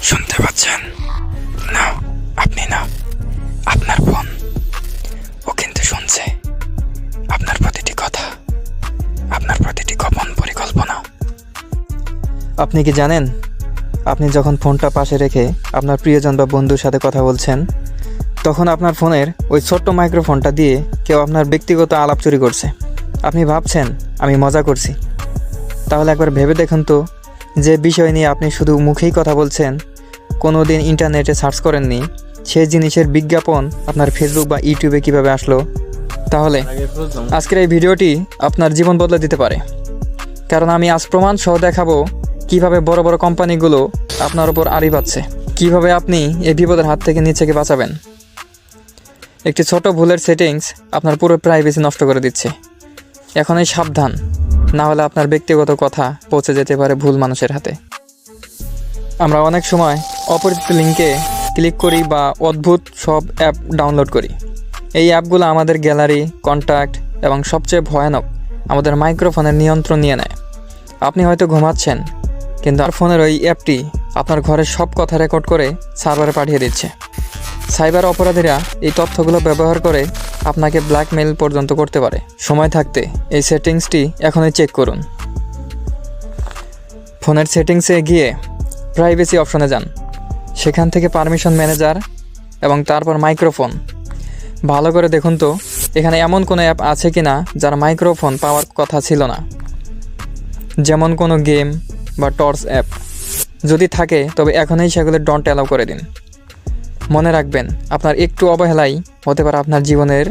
শুনতে পাচ্ছেন? না, আপনি না, আপনার ফোন। ও কিন্তু শুনছে আপনার প্রতিটি কথা, আপনার প্রতিটি গোপন পরিকল্পনা। আপনি কি জানেন, আপনি যখন ফোনটা পাশে রেখে আপনার প্রিয়জন বা বন্ধুর সাথে কথা বলছেন, তখন আপনার ফোনের ওই ছোট্ট মাইক্রোফোনটা দিয়ে কেউ আপনার ব্যক্তিগত আলাপ চুরি করছে। আপনি ভাবছেন আমি মজা করছি, তাহলে একবার ভেবে দেখুন তো, যে বিষয় নিয়ে আপনি শুধু মুখেই কথা বলছেন, কোনো দিন ইন্টারনেটে সার্চ করেননি, সেই জিনিসের বিজ্ঞাপন আপনার ফেসবুক বা ইউটিউবে কিভাবে আসলো। তাহলে আজকের এই ভিডিওটি আপনার জীবন বদলে দিতে পারে, কারণ আমি আজ প্রমাণ সহ দেখাবো কিভাবে বড় বড় কোম্পানিগুলো আপনার উপর আড়ি পাচ্ছে, কিভাবে আপনি এই বিপদের হাত থেকে নিজেকে বাঁচাবেন। একটি ছোট ভুলের সেটিংস আপনার পুরো প্রাইভেসি নষ্ট করে দিচ্ছে। এখনই সাবধান, না হলে আপনার ব্যক্তিগত কথা পৌঁছে যেতে পারে ভুল মানুষের হাতে। আমরা অনেক সময় অপরিচিত লিঙ্কে ক্লিক করি বা অদ্ভুত সব অ্যাপ ডাউনলোড করি। এই অ্যাপগুলো আমাদের গ্যালারি, কন্ট্যাক্ট এবং সবচেয়ে ভয়ানক, আমাদের মাইক্রোফোনের নিয়ন্ত্রণ নিয়ে নেয়। আপনি হয়তো ঘুমাচ্ছেন, কিন্তু আর ফোনের ওই অ্যাপটি আপনার ঘরের সব কথা রেকর্ড করে সার্ভারে পাঠিয়ে দিচ্ছে। সাইবার অপরাধীরা এই তথ্যগুলো ব্যবহার করে আপনাকে ব্ল্যাকমেইল পর্যন্ত করতে পারে। সময় থাকতে এই সেটিংসটি এখনই চেক করুন। ফোনের সেটিংসে গিয়ে প্রাইভেসি অপশনে যান, সেখান থেকে পারমিশন ম্যানেজার এবং তারপর মাইক্রোফোন। ভালো করে দেখুন তো এখানে এমন কোনো অ্যাপ আছে কি না যার মাইক্রোফোন পাওয়ার কথা ছিল না, যেমন কোনো গেম বা টর্চ অ্যাপ। যদি থাকে তবে এখনই সেগুলো ডন্ট অ্যালাউ করে দিন। মনে রাখবেন, আপনার একটু অবহেলাই হতে পারে আপনার জীবনের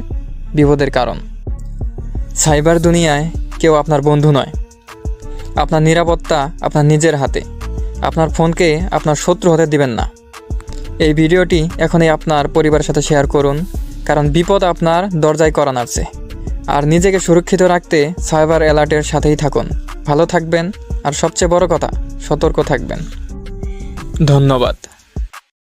বিপদের কারণ। সাইবার দুনিয়ায় কেউ আপনার বন্ধু নয়। আপনার নিরাপত্তা আপনার নিজের হাতে। আপনার ফোনকে আপনার শত্রু হতে দিবেন না। এই ভিডিওটি এখনই আপনার পরিবারের সাথে শেয়ার করুন, কারণ বিপদ আপনার দরজায় করা নাড়ছে। আর নিজেকে সুরক্ষিত রাখতে সাইবার অ্যালার্টের সাথেই থাকুন। ভালো থাকবেন, আর সবচেয়ে বড় কথা, সতর্ক থাকবেন। ধন্যবাদ।